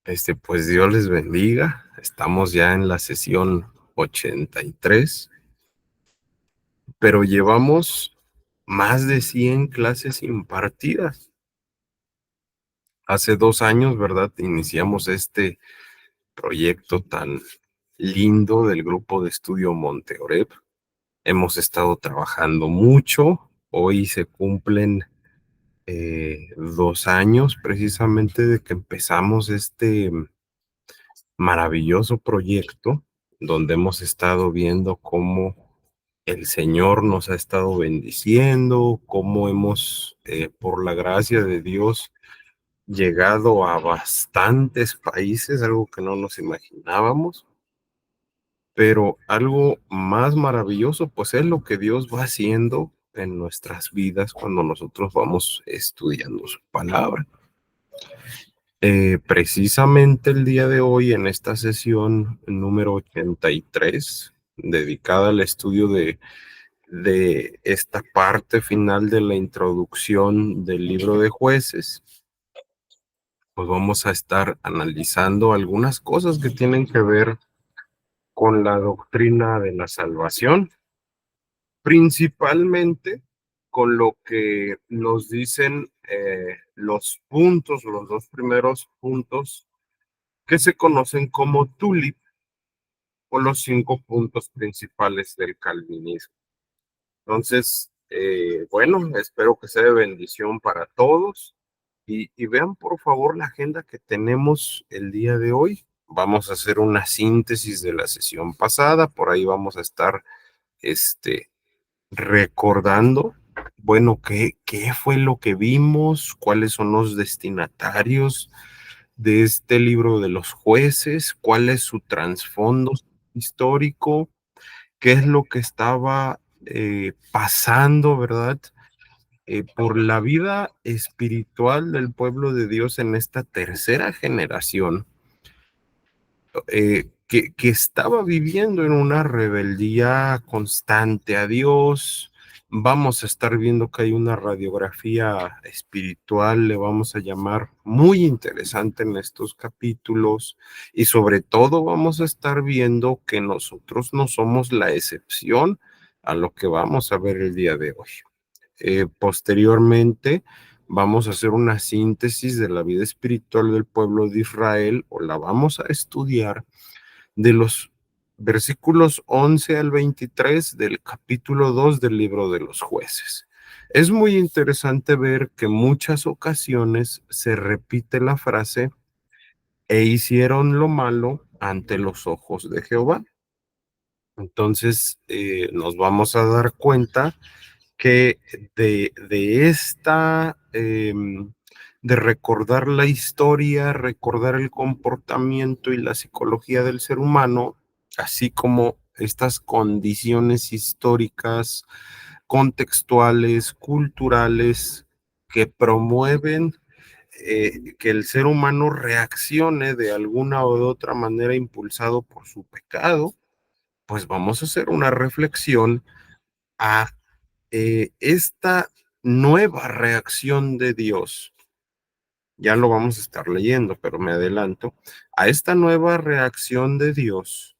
Pues Dios les bendiga. Estamos ya en la sesión 83, pero llevamos más de 100 clases impartidas. Hace 2 años, ¿verdad? Iniciamos este proyecto tan lindo del grupo de estudio Monteoreb. Hemos estado trabajando mucho. Hoy se cumplen 2 años precisamente de que empezamos este maravilloso proyecto donde hemos estado viendo cómo el Señor nos ha estado bendiciendo, cómo hemos, por la gracia de Dios, llegado a bastantes países, algo que no nos imaginábamos, pero algo más maravilloso, pues es lo que Dios va haciendo en nuestras vidas cuando nosotros vamos estudiando su palabra. Precisamente el día de hoy, en esta sesión número 83, dedicada al estudio de esta parte final de la introducción del libro de Jueces, pues vamos a estar analizando algunas cosas que tienen que ver con la doctrina de la salvación, principalmente con lo que nos dicen los puntos, los dos primeros puntos que se conocen como TULIP o los 5 puntos principales del calvinismo. Entonces, bueno, espero que sea de bendición para todos y vean por favor la agenda que tenemos el día de hoy. Vamos a hacer una síntesis de la sesión pasada, por ahí vamos a estar recordando, bueno, qué fue lo que vimos, cuáles son los destinatarios de este libro de los jueces, cuál es su trasfondo histórico, qué es lo que estaba pasando, ¿verdad? Por la vida espiritual del pueblo de Dios en esta tercera generación, que estaba viviendo en una rebeldía constante a Dios. Vamos a estar viendo que hay una radiografía espiritual, le vamos a llamar, muy interesante en estos capítulos, y sobre todo vamos a estar viendo que nosotros no somos la excepción a lo que vamos a ver el día de hoy. Posteriormente, vamos a hacer una síntesis de la vida espiritual del pueblo de Israel, o la vamos a estudiar de los versículos 11 al 23 del capítulo 2 del libro de los jueces. Es muy interesante ver que muchas ocasiones se repite la frase, e hicieron lo malo ante los ojos de Jehová. Entonces, nos vamos a dar cuenta que de esta, de recordar la historia, recordar el comportamiento y la psicología del ser humano, así como estas condiciones históricas, contextuales, culturales, que promueven que el ser humano reaccione de alguna o de otra manera impulsado por su pecado, pues vamos a hacer una reflexión a esta nueva reacción de Dios. Ya lo vamos a estar leyendo, pero me adelanto a esta nueva reacción de Dios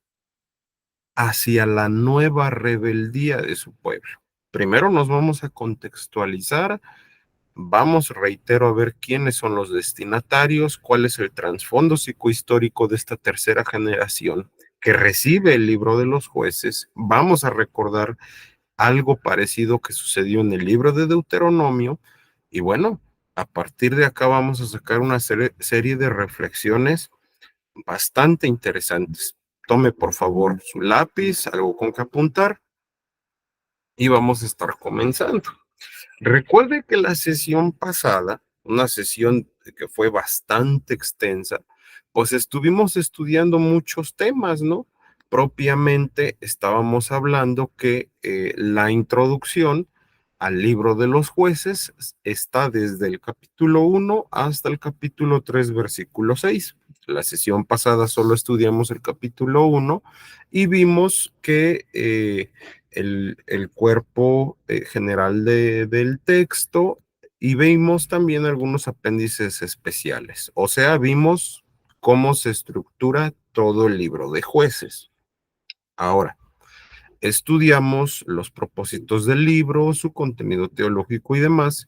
hacia la nueva rebeldía de su pueblo. Primero nos vamos a contextualizar, vamos, reitero, a ver quiénes son los destinatarios, cuál es el trasfondo psicohistórico de esta tercera generación que recibe el libro de los jueces. Vamos a recordar algo parecido que sucedió en el libro de Deuteronomio. Y bueno, a partir de acá vamos a sacar una serie de reflexiones bastante interesantes. Tome por favor su lápiz, algo con que apuntar, y vamos a estar comenzando. Recuerde que la sesión pasada, una sesión que fue bastante extensa, pues estuvimos estudiando muchos temas, ¿no? Propiamente estábamos hablando que la introducción al libro de los jueces está desde el capítulo 1 hasta el capítulo 3, versículo 6. La sesión pasada solo estudiamos el capítulo 1 y vimos que el cuerpo general del texto, y vimos también algunos apéndices especiales. O sea, vimos cómo se estructura todo el libro de Jueces. Ahora, estudiamos los propósitos del libro, su contenido teológico y demás,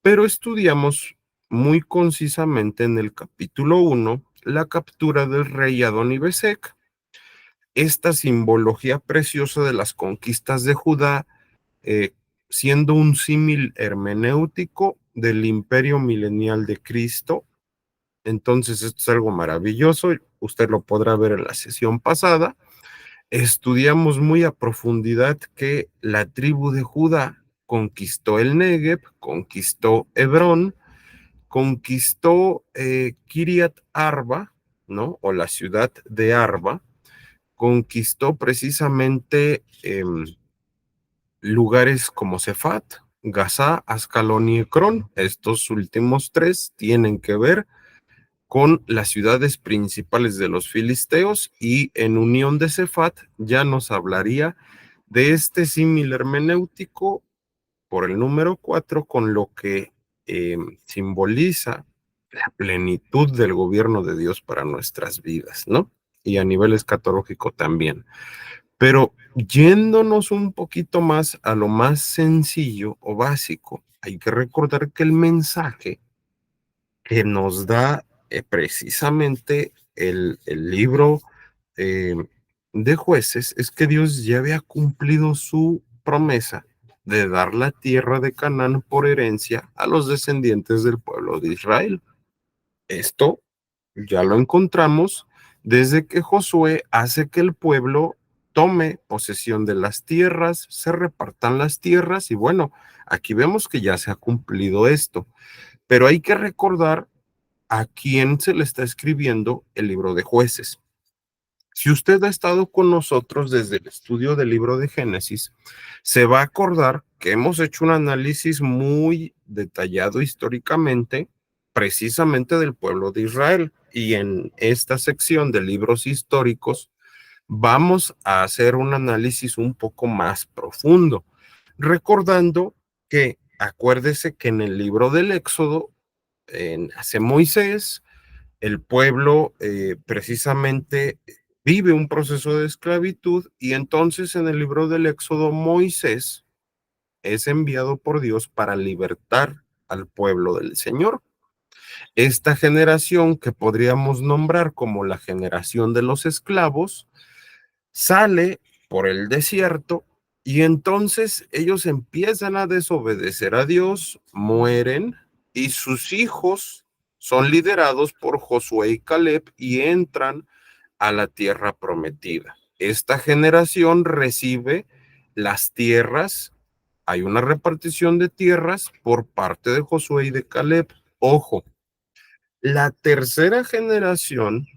pero estudiamos muy concisamente en el capítulo 1 la captura del rey Adonibesec, esta simbología preciosa de las conquistas de Judá, eh, siendo un símil hermenéutico del imperio milenial de Cristo. Entonces, esto es algo maravilloso, usted lo podrá ver en la sesión pasada. Estudiamos muy a profundidad que la tribu de Judá conquistó el Negev, conquistó Hebrón, conquistó Kiriat Arba, ¿no? O la ciudad de Arba, conquistó precisamente lugares como Cefat, Gazá, Ascalón y Ecrón. Estos últimos tres tienen que ver con las ciudades principales de los filisteos, y en unión de Cefat ya nos hablaría de este símil hermenéutico por el número 4 con lo que simboliza la plenitud del gobierno de Dios para nuestras vidas, ¿no? Y a nivel escatológico también. Pero yéndonos un poquito más a lo más sencillo o básico, hay que recordar que el mensaje que nos da precisamente el libro eh, de Jueces es que Dios ya había cumplido su promesa de dar la tierra de Canaán por herencia a los descendientes del pueblo de Israel. Esto ya lo encontramos desde que Josué hace que el pueblo tome posesión de las tierras, se repartan las tierras y bueno, aquí vemos que ya se ha cumplido esto. Pero hay que recordar a quién se le está escribiendo el libro de Jueces. Si usted ha estado con nosotros desde el estudio del libro de Génesis, se va a acordar que hemos hecho un análisis muy detallado históricamente, precisamente del pueblo de Israel. Y en esta sección de libros históricos vamos a hacer un análisis un poco más profundo, recordando que acuérdese que en el libro del Éxodo hace Moisés, el pueblo precisamente vive un proceso de esclavitud, y entonces en el libro del Éxodo Moisés es enviado por Dios para libertar al pueblo del Señor. Esta generación, que podríamos nombrar como la generación de los esclavos, sale por el desierto y entonces ellos empiezan a desobedecer a Dios, mueren, y sus hijos son liderados por Josué y Caleb y entran a la tierra prometida. Esta generación recibe las tierras, hay una repartición de tierras por parte de Josué y de Caleb. Ojo, la tercera generación,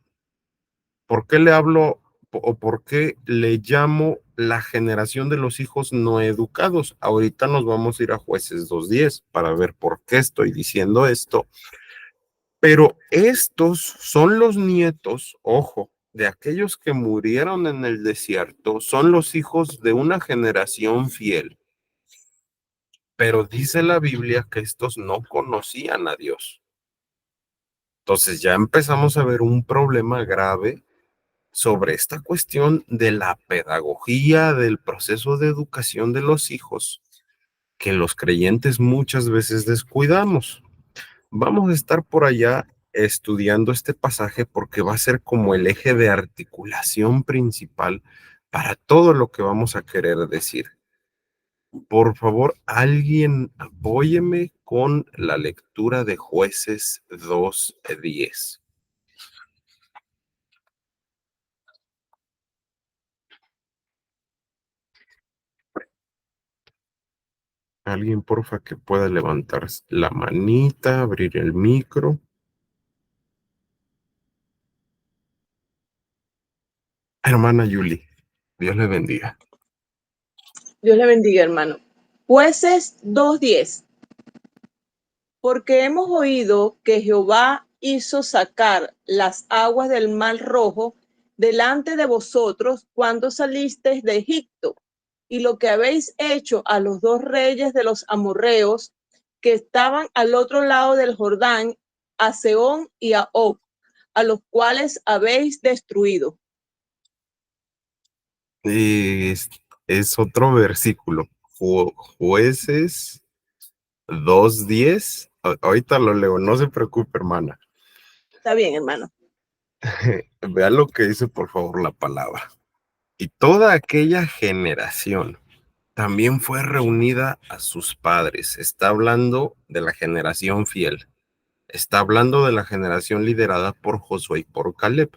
¿por qué le hablo o por qué le llamo la generación de los hijos no educados? Ahorita nos vamos a ir a Jueces 2:10 para ver por qué estoy diciendo esto. Pero estos son los nietos, ojo, de aquellos que murieron en el desierto, son los hijos de una generación fiel. Pero dice la Biblia que estos no conocían a Dios. Entonces ya empezamos a ver un problema grave sobre esta cuestión de la pedagogía, del proceso de educación de los hijos, que los creyentes muchas veces descuidamos. Vamos a estar por allá estudiando este pasaje porque va a ser como el eje de articulación principal para todo lo que vamos a querer decir. Por favor, alguien apóyeme con la lectura de Jueces 2:10. Alguien, porfa, que pueda levantar la manita, abrir el micro. Hermana Yuli, Dios le bendiga. Dios le bendiga, hermano. Jueces 2:10. Porque hemos oído que Jehová hizo sacar las aguas del mar rojo delante de vosotros cuando salisteis de Egipto, y lo que habéis hecho a los dos reyes de los amorreos que estaban al otro lado del Jordán, a Sehón y a Og, a los cuales habéis destruido. Es, es otro versículo. Jueces 2:10. Ahorita lo leo, no se preocupe, hermana. Está bien, hermano. Vea lo que dice, por favor, la palabra. Y toda aquella generación también fue reunida a sus padres. Está hablando de la generación fiel. Está hablando de la generación liderada por Josué y por Caleb,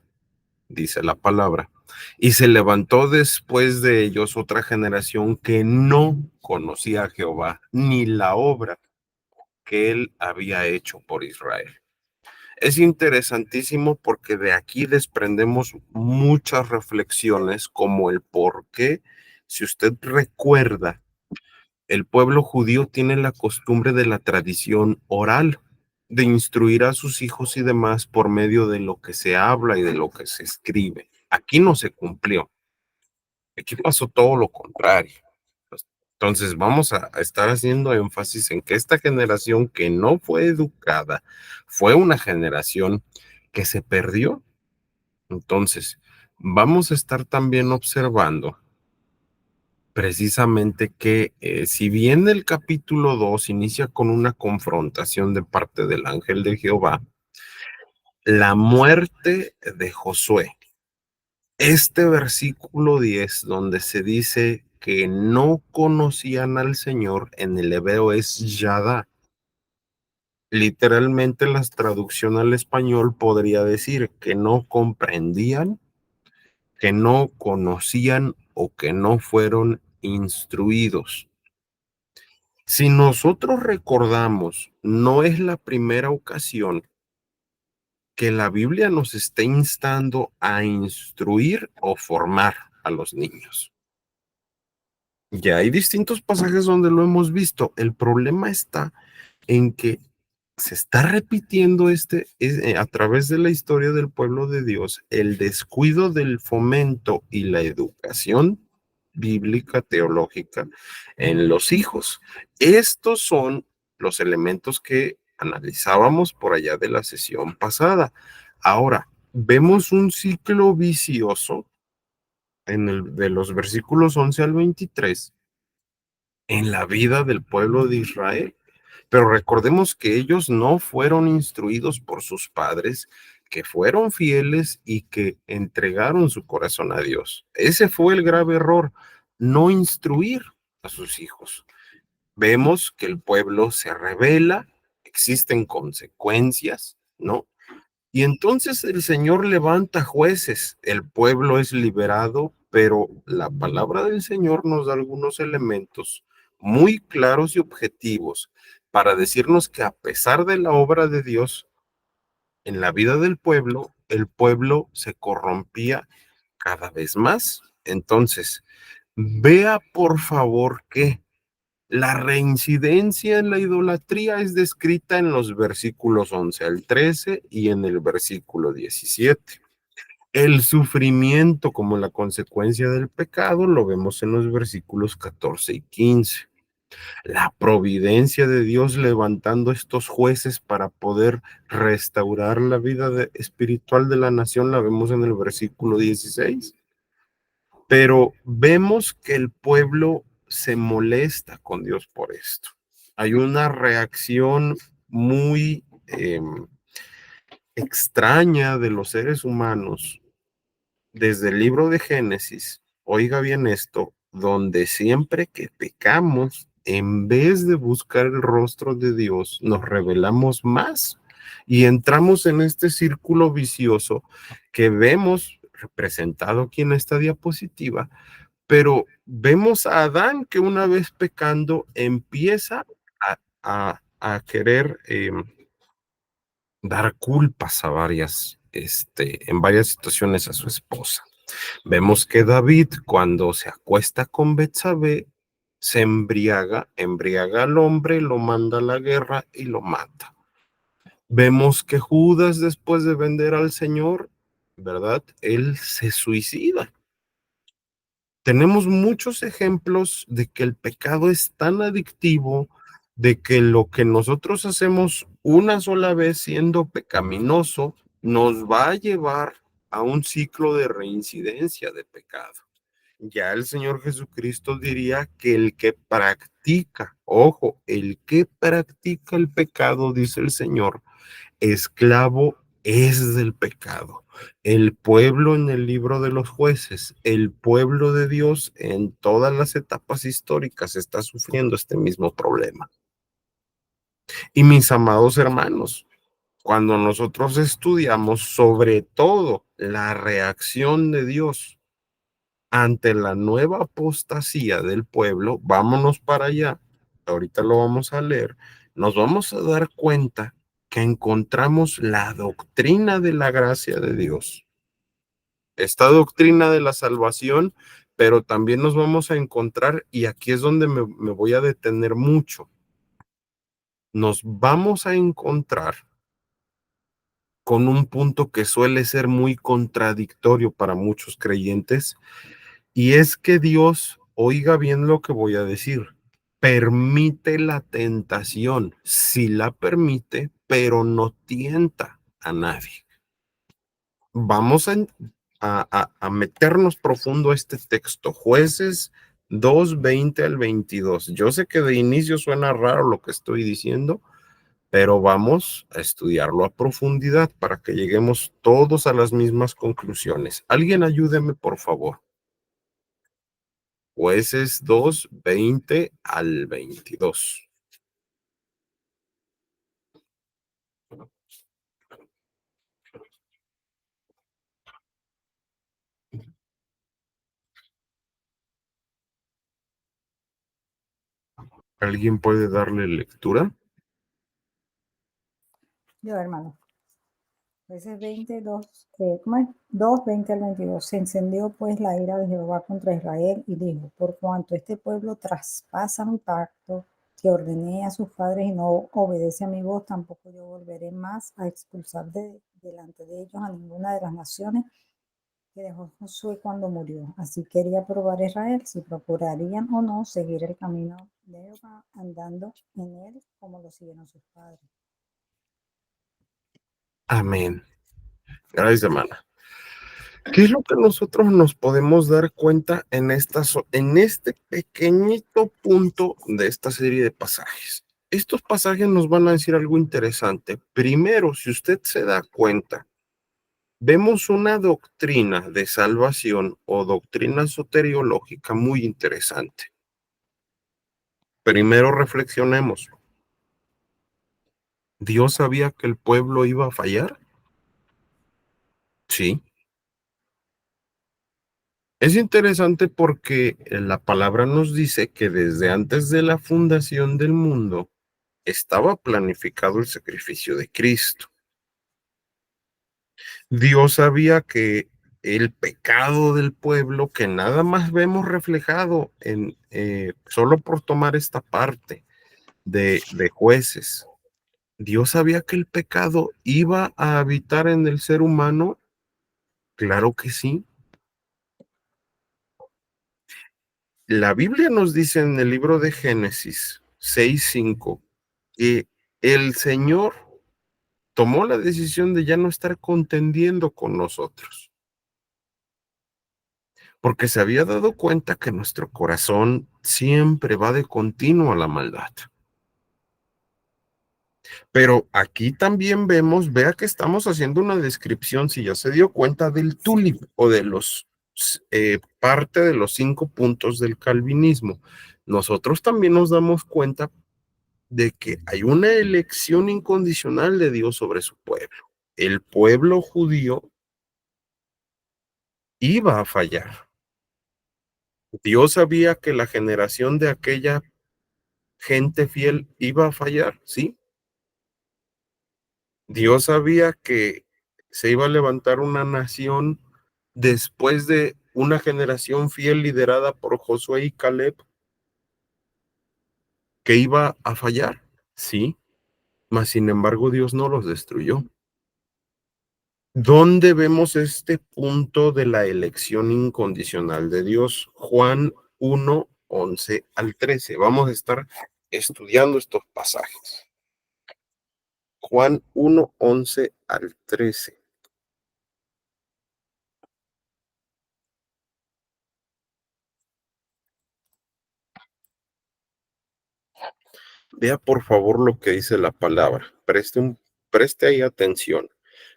dice la palabra. Y se levantó después de ellos otra generación que no conocía a Jehová ni la obra que él había hecho por Israel. Es interesantísimo porque de aquí desprendemos muchas reflexiones como el por qué, si usted recuerda, el pueblo judío tiene la costumbre de la tradición oral, de instruir a sus hijos y demás por medio de lo que se habla y de lo que se escribe. Aquí no se cumplió. Aquí pasó todo lo contrario. Entonces vamos a estar haciendo énfasis en que esta generación que no fue educada fue una generación que se perdió. Entonces vamos a estar también observando precisamente que si bien el capítulo 2 inicia con una confrontación de parte del ángel de Jehová, la muerte de Josué, este versículo 10 donde se dice que no conocían al Señor, en el hebreo es Yadá. Literalmente la traducción al español podría decir que no comprendían, que no conocían o que no fueron instruidos. Si nosotros recordamos, no es la primera ocasión que la Biblia nos está instando a instruir o formar a los niños. Ya hay distintos pasajes donde lo hemos visto. El problema está en que se está repitiendo a través de la historia del pueblo de Dios el descuido del fomento y la educación bíblica, teológica en los hijos. Estos son los elementos que analizábamos por allá de la sesión pasada. Ahora, vemos un ciclo vicioso de los versículos 11 al 23 en la vida del pueblo de Israel. Pero recordemos que ellos no fueron instruidos por sus padres, que fueron fieles y que entregaron su corazón a Dios. Ese fue el grave error, no instruir a sus hijos. Vemos que el pueblo se rebela, existen consecuencias, ¿no? Y entonces el Señor levanta jueces, el pueblo es liberado, pero la palabra del Señor nos da algunos elementos muy claros y objetivos para decirnos que a pesar de la obra de Dios en la vida del pueblo, el pueblo se corrompía cada vez más. Entonces, vea por favor que la reincidencia en la idolatría es descrita en los versículos 11 al 13 y en el versículo 17. El sufrimiento como la consecuencia del pecado lo vemos en los versículos 14 y 15. La providencia de Dios levantando estos jueces para poder restaurar la vida espiritual de la nación la vemos en el versículo 16. Pero vemos que el pueblo se molesta con Dios por esto. Hay una reacción muy extraña de los seres humanos desde el libro de Génesis. Oiga bien esto, donde siempre que pecamos, en vez de buscar el rostro de Dios, nos rebelamos más y entramos en este círculo vicioso que vemos representado aquí en esta diapositiva. Pero vemos a Adán que una vez pecando empieza a querer dar culpas a en varias situaciones a su esposa. Vemos que David cuando se acuesta con Betsabé se embriaga al hombre, lo manda a la guerra y lo mata. Vemos que Judas después de vender al Señor, ¿verdad? Él se suicida. Tenemos muchos ejemplos de que el pecado es tan adictivo, de que lo que nosotros hacemos una sola vez siendo pecaminoso, nos va a llevar a un ciclo de reincidencia de pecado. Ya el Señor Jesucristo diría que el que practica, ojo, el que practica el pecado, dice el Señor, esclavo es del pecado. El pueblo en el libro de los jueces, el pueblo de Dios en todas las etapas históricas está sufriendo este mismo problema. Y mis amados hermanos, cuando nosotros estudiamos sobre todo la reacción de Dios ante la nueva apostasía del pueblo, vámonos para allá, ahorita lo vamos a leer, nos vamos a dar cuenta que encontramos la doctrina de la gracia de Dios, esta doctrina de la salvación, pero también nos vamos a encontrar, y aquí es donde me voy a detener mucho, nos vamos a encontrar con un punto que suele ser muy contradictorio para muchos creyentes, y es que Dios, oiga bien lo que voy a decir, permite la tentación, sí la permite, pero no tienta a nadie. Vamos a meternos profundo a este texto, Jueces 2:20 al 22. Yo sé que de inicio suena raro lo que estoy diciendo, pero vamos a estudiarlo a profundidad para que lleguemos todos a las mismas conclusiones. Alguien ayúdeme, por favor. Jueces 2:20 al 22. ¿Alguien puede darle lectura? Yo, hermano. Jueces 22, ¿cómo es? 2:20 al 22. Se encendió pues la ira de Jehová contra Israel y dijo, por cuanto este pueblo traspasa mi pacto que ordené a sus padres y no obedece a mi voz, tampoco yo volveré más a expulsar delante de ellos a ninguna de las naciones que dejó Josué cuando murió. Así quería probar Israel si procurarían o no seguir el camino de Jehová andando en él como lo siguieron sus padres. Amén. Gracias, hermana. ¿Qué es lo que nosotros nos podemos dar cuenta en este pequeñito punto de esta serie de pasajes? Estos pasajes nos van a decir algo interesante. Primero, si usted se da cuenta, vemos una doctrina de salvación o doctrina soteriológica muy interesante. Primero reflexionemos. ¿Dios sabía que el pueblo iba a fallar? Sí. Es interesante porque la palabra nos dice que desde antes de la fundación del mundo estaba planificado el sacrificio de Cristo. Dios sabía que el pecado del pueblo, que nada más vemos reflejado solo por tomar esta parte de Jueces, Dios sabía que el pecado iba a habitar en el ser humano. Claro que sí. La Biblia nos dice en el libro de Génesis 6:5 que el Señor tomó la decisión de ya no estar contendiendo con nosotros, porque se había dado cuenta que nuestro corazón siempre va de continuo a la maldad. Pero aquí también vemos, vea que estamos haciendo una descripción, si ya se dio cuenta, del tulip o de parte de los 5 puntos del calvinismo. Nosotros también nos damos cuenta de que hay una elección incondicional de Dios sobre su pueblo. El pueblo judío iba a fallar. Dios sabía que la generación de aquella gente fiel iba a fallar, ¿sí? Dios sabía que se iba a levantar una nación después de una generación fiel liderada por Josué y Caleb que iba a fallar, ¿sí? Mas sin embargo Dios no los destruyó. ¿Dónde vemos este punto de la elección incondicional de Dios? Juan 1:11 al 13. Vamos a estar estudiando estos pasajes. Juan 1:11 al 13. Vea por favor lo que dice la palabra. Preste ahí atención.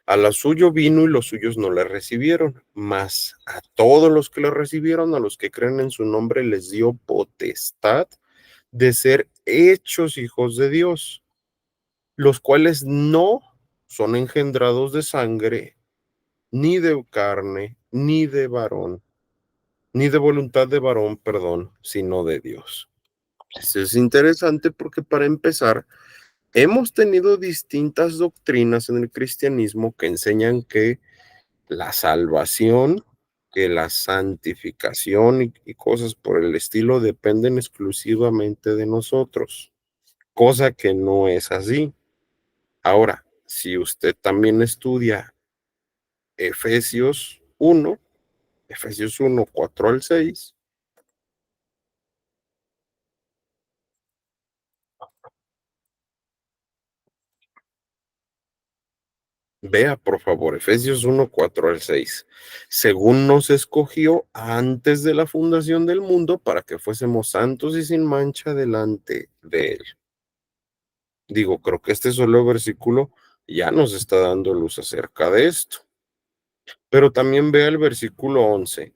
A lo suyo vino y los suyos no le recibieron, mas a todos los que le recibieron, a los que creen en su nombre, les dio potestad de ser hechos hijos de Dios, los cuales no son engendrados de sangre, ni de carne, ni de voluntad de varón, perdón, sino de Dios. Eso es interesante porque para empezar, hemos tenido distintas doctrinas en el cristianismo que enseñan que la salvación, que la santificación y cosas por el estilo dependen exclusivamente de nosotros, cosa que no es así. Ahora, si usted también estudia Efesios 1, Efesios 1, 4 al 6, vea, por favor, Efesios 1, 4 al 6. Según nos escogió antes de la fundación del mundo para que fuésemos santos y sin mancha delante de él. Digo, creo que este solo versículo ya nos está dando luz acerca de esto. Pero también vea el versículo 11.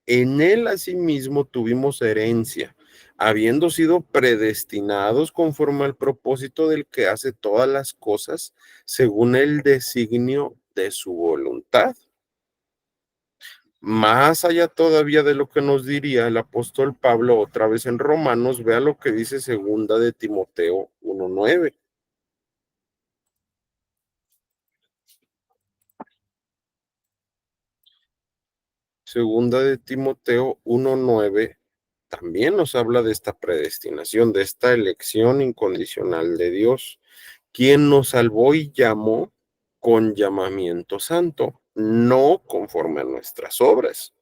En él asimismo tuvimos herencia, habiendo sido predestinados conforme al propósito del que hace todas las cosas según el designio de su voluntad. Más allá todavía de lo que nos diría el apóstol Pablo otra vez en Romanos, vea lo que dice segunda de Timoteo 1:9. Segunda de Timoteo 1:9 también nos habla de esta predestinación, de esta elección incondicional de Dios, quien nos salvó y llamó con llamamiento santo, no conforme a nuestras obras,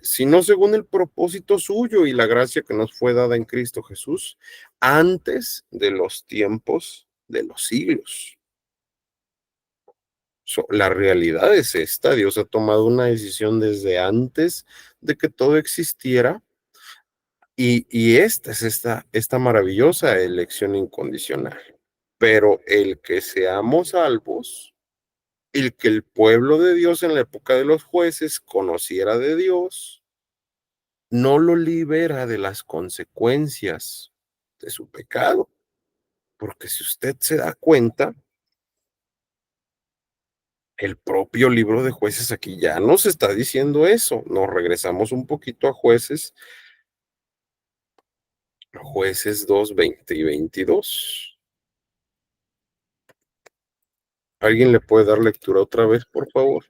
sino según el propósito suyo y la gracia que nos fue dada en Cristo Jesús antes de los tiempos de los siglos. La realidad es esta: Dios ha tomado una decisión desde antes de que todo existiera, y esta es esta maravillosa elección incondicional. Pero el que seamos salvos, el que el pueblo de Dios en la época de los jueces conociera de Dios, no lo libera de las consecuencias de su pecado. Porque si usted se da cuenta, el propio libro de Jueces aquí ya nos está diciendo eso. Nos regresamos un poquito a Jueces 2, 20 y 22. ¿Alguien le puede dar lectura otra vez, por favor?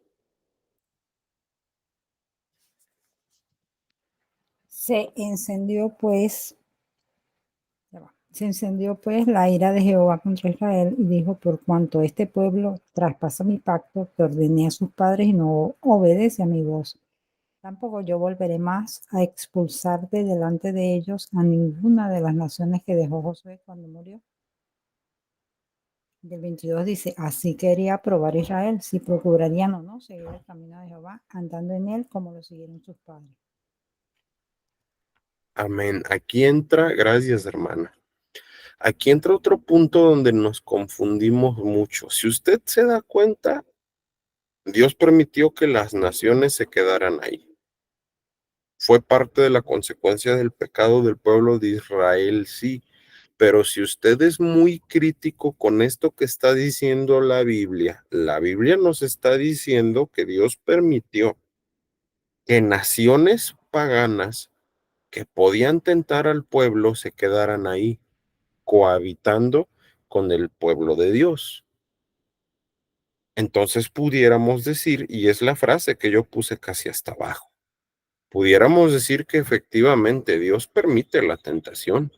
Se encendió pues, se encendió pues la ira de Jehová contra Israel y dijo: por cuanto este pueblo traspasa mi pacto que ordené a sus padres y no obedece a mi voz, tampoco yo volveré más a expulsar de delante de ellos a ninguna de las naciones que dejó Josué cuando murió. Del 22 dice: así quería probar Israel si procurarían o no seguir el camino de Jehová, andando en él como lo siguieron sus padres. Amén. Aquí entra, gracias hermana. Aquí entra otro punto donde nos confundimos mucho. Si usted se da cuenta, Dios permitió que las naciones se quedaran ahí. Fue parte de la consecuencia del pecado del pueblo de Israel, sí. Pero si usted es muy crítico con esto que está diciendo la Biblia nos está diciendo que Dios permitió que naciones paganas que podían tentar al pueblo se quedaran ahí, cohabitando con el pueblo de Dios. Entonces pudiéramos decir, y es la frase que yo puse casi hasta abajo, pudiéramos decir que efectivamente Dios permite la tentación,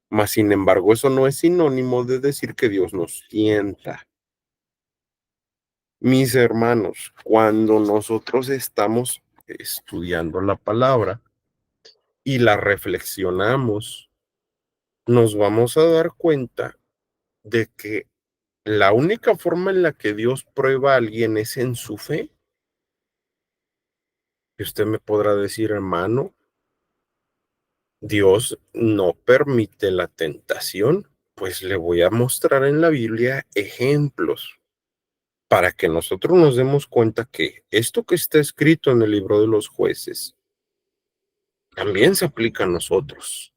mas sin embargo eso no es sinónimo de decir que Dios nos tienta. Mis hermanos, cuando nosotros estamos estudiando la palabra y la reflexionamos, nos vamos a dar cuenta de que la única forma en la que Dios prueba a alguien es en su fe. Y usted me podrá decir, hermano, Dios no permite la tentación, pues le voy a mostrar en la Biblia ejemplos para que nosotros nos demos cuenta que esto que está escrito en el libro de los jueces también se aplica a nosotros,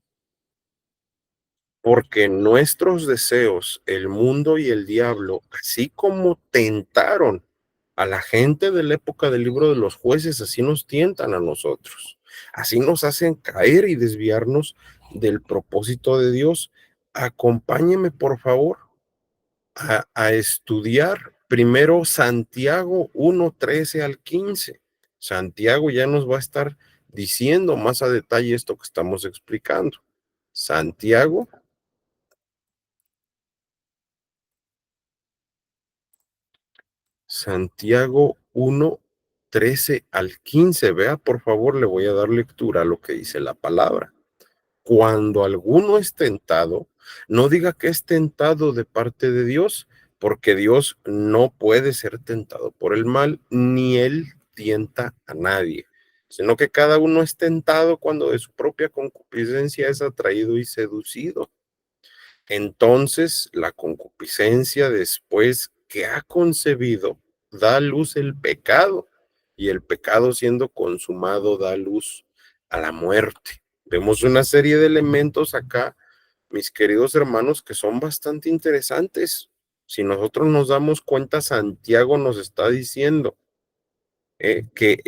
porque nuestros deseos, el mundo y el diablo, así como tentaron a la gente de la época del libro de los jueces, así nos tientan a nosotros, así nos hacen caer y desviarnos del propósito de Dios. Acompáñeme, por favor, a estudiar primero Santiago 1:13 al 15. Santiago ya nos va a estar diciendo más a detalle esto que estamos explicando. Santiago Santiago 1:13 al 15. Vea, por favor, le voy a dar lectura a lo que dice la palabra. Cuando alguno es tentado, no diga que es tentado de parte de Dios, porque Dios no puede ser tentado por el mal, ni él tienta a nadie, sino que cada uno es tentado cuando de su propia concupiscencia es atraído y seducido. Entonces la concupiscencia, después que ha concebido, da a luz el pecado, y el pecado siendo consumado da luz a la muerte. Vemos una serie de elementos acá, mis queridos hermanos, que son bastante interesantes. Si nosotros nos damos cuenta, Santiago nos está diciendo que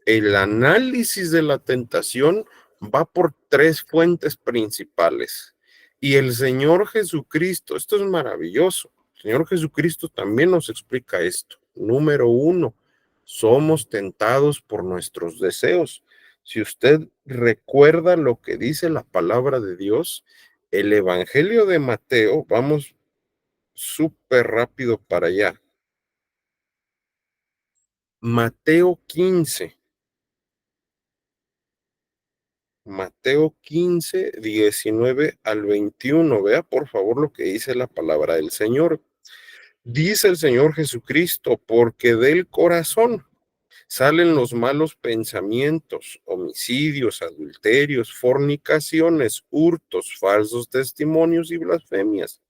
el análisis de la tentación va por tres fuentes principales. Y el Señor Jesucristo, esto es maravilloso, el Señor Jesucristo también nos explica esto. Número uno, somos tentados por nuestros deseos. Si usted recuerda lo que dice la palabra de Dios, el Evangelio de Mateo, vamos súper rápido para allá. Mateo 15. Mateo 15, 19 al 21. Vea por favor lo que dice la palabra del Señor. Dice el Señor Jesucristo, porque del corazón salen los malos pensamientos, homicidios, adulterios, fornicaciones, hurtos, falsos testimonios y blasfemias.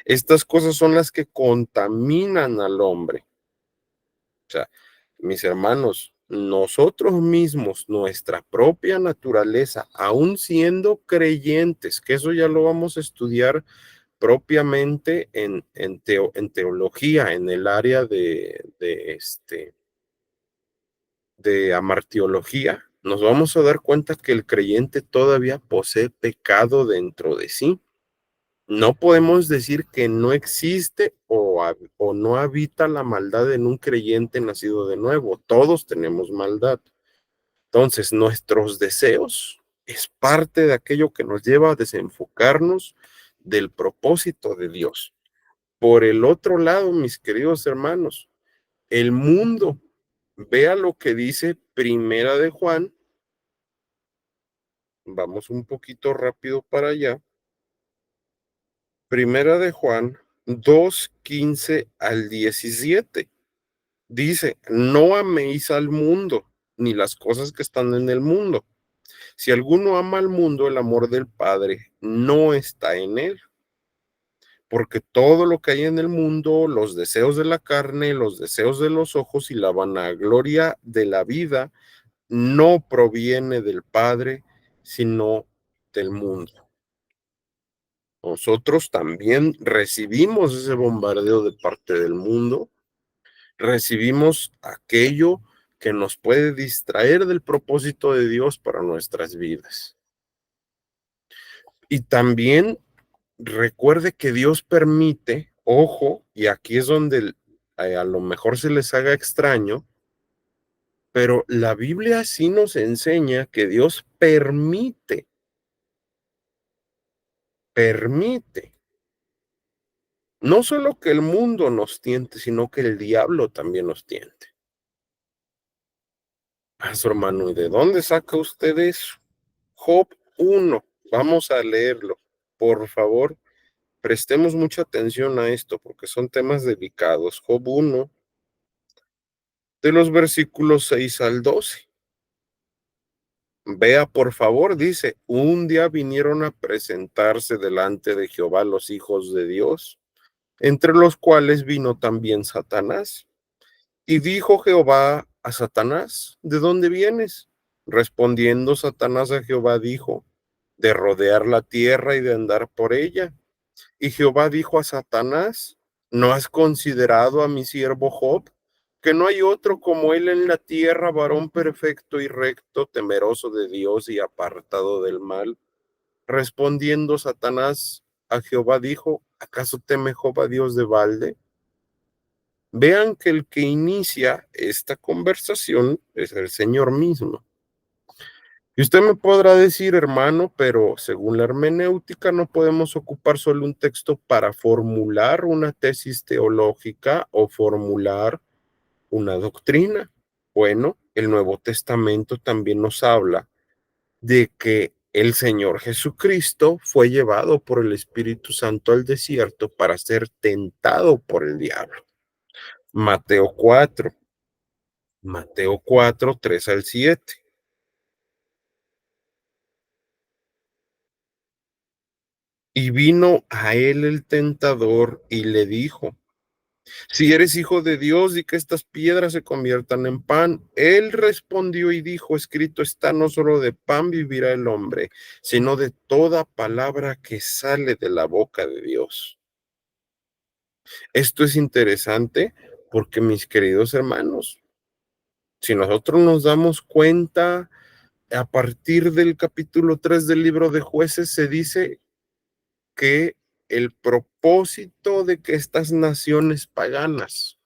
Estas cosas son las que contaminan al hombre. O sea, mis hermanos, nosotros mismos, nuestra propia naturaleza, aún siendo creyentes, que eso ya lo vamos a estudiar propiamente en teología, en el área de amartiología, nos vamos a dar cuenta que el creyente todavía posee pecado dentro de sí. No podemos decir que no existe o no habita la maldad en un creyente nacido de nuevo. Todos tenemos maldad. Entonces, nuestros deseos es parte de aquello que nos lleva a desenfocarnos del propósito de Dios. Por el otro lado, mis queridos hermanos, el mundo, vea lo que dice Primera de Juan. Vamos un poquito rápido para allá. Primera de Juan 2:15 al 17. Dice, no améis al mundo, ni las cosas que están en el mundo. Si alguno ama al mundo, el amor del Padre no está en él. Porque todo lo que hay en el mundo, los deseos de la carne, los deseos de los ojos y la vanagloria de la vida, no proviene del Padre, sino del mundo. Nosotros también recibimos ese bombardeo de parte del mundo, recibimos aquello que nos puede distraer del propósito de Dios para nuestras vidas. Y también recuerde que Dios permite, ojo, y aquí es donde a lo mejor se les haga extraño, pero la Biblia sí nos enseña que Dios permite no solo que el mundo nos tiente, sino que el diablo también nos tiente. Su hermano, ¿y de dónde saca usted eso? Job 1, vamos a leerlo. Por favor, prestemos mucha atención a esto porque son temas delicados. Job 1, de los versículos 6 al 12. Vea, por favor, dice, un día vinieron a presentarse delante de Jehová los hijos de Dios, entre los cuales vino también Satanás. Y dijo Jehová a Satanás, ¿de dónde vienes? Respondiendo Satanás a Jehová dijo, de rodear la tierra y de andar por ella. Y Jehová dijo a Satanás, ¿no has considerado a mi siervo Job? Que no hay otro como él en la tierra, varón perfecto y recto, temeroso de Dios y apartado del mal. Respondiendo Satanás a Jehová dijo, ¿acaso teme Job a Dios de balde? Vean que el que inicia esta conversación es el Señor mismo. Y usted me podrá decir, hermano, pero según la hermenéutica no podemos ocupar solo un texto para formular una tesis teológica o formular una doctrina. Bueno, el Nuevo Testamento también nos habla de que el Señor Jesucristo fue llevado por el Espíritu Santo al desierto para ser tentado por el diablo. Mateo 4, Mateo 4, 3 al 7. Y vino a él el tentador y le dijo, si eres hijo de Dios, di que estas piedras se conviertan en pan. Él respondió y dijo, escrito está, no solo de pan vivirá el hombre, sino de toda palabra que sale de la boca de Dios. Esto es interesante porque, mis queridos hermanos, si nosotros nos damos cuenta, a partir del capítulo 3 del libro de Jueces se dice que el propósito de que estas naciones paganas,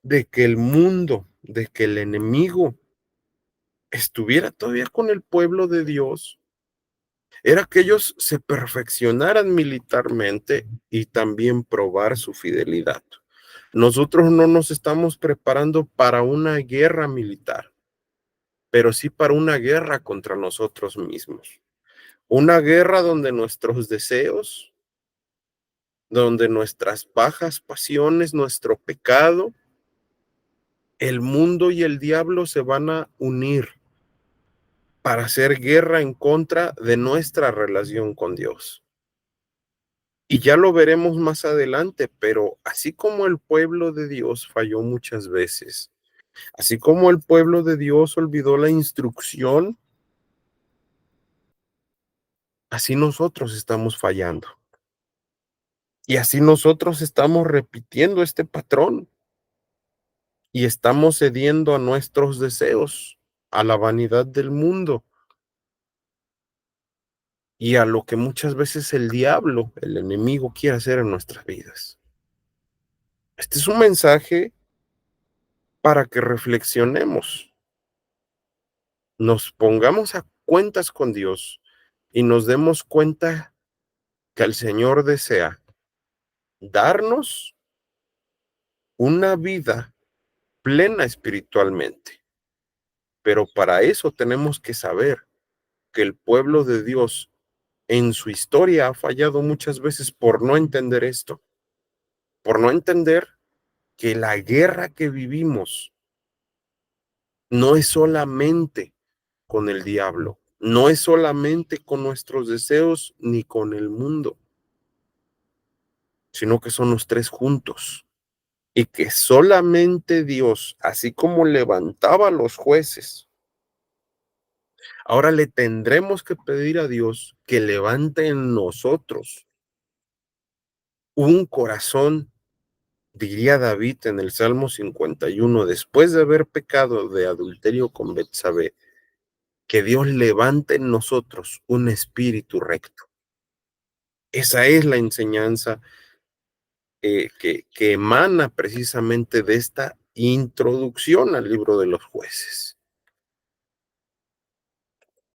de que el mundo, de que el enemigo estuviera todavía con el pueblo de Dios, era que ellos se perfeccionaran militarmente y también probar su fidelidad. Nosotros no nos estamos preparando para una guerra militar, pero sí para una guerra contra nosotros mismos. Una guerra donde nuestros deseos, donde nuestras bajas pasiones, nuestro pecado, el mundo y el diablo se van a unir para hacer guerra en contra de nuestra relación con Dios. Y ya lo veremos más adelante, pero así como el pueblo de Dios falló muchas veces, así como el pueblo de Dios olvidó la instrucción, así nosotros estamos fallando. Y así nosotros estamos repitiendo este patrón y estamos cediendo a nuestros deseos, a la vanidad del mundo y a lo que muchas veces el diablo, el enemigo, quiere hacer en nuestras vidas. Este es un mensaje para que reflexionemos, nos pongamos a cuentas con Dios y nos demos cuenta que el Señor desea darnos una vida plena espiritualmente. Pero para eso tenemos que saber que el pueblo de Dios en su historia ha fallado muchas veces por no entender esto, por no entender que la guerra que vivimos no es solamente con el diablo, no es solamente con nuestros deseos ni con el mundo, sino que son los tres juntos. Y que solamente Dios, así como levantaba a los jueces, ahora le tendremos que pedir a Dios que levante en nosotros un corazón, diría David en el Salmo 51, después de haber pecado de adulterio con Betsabé, que Dios levante en nosotros un espíritu recto. Esa es la enseñanza que emana precisamente de esta introducción al libro de los jueces.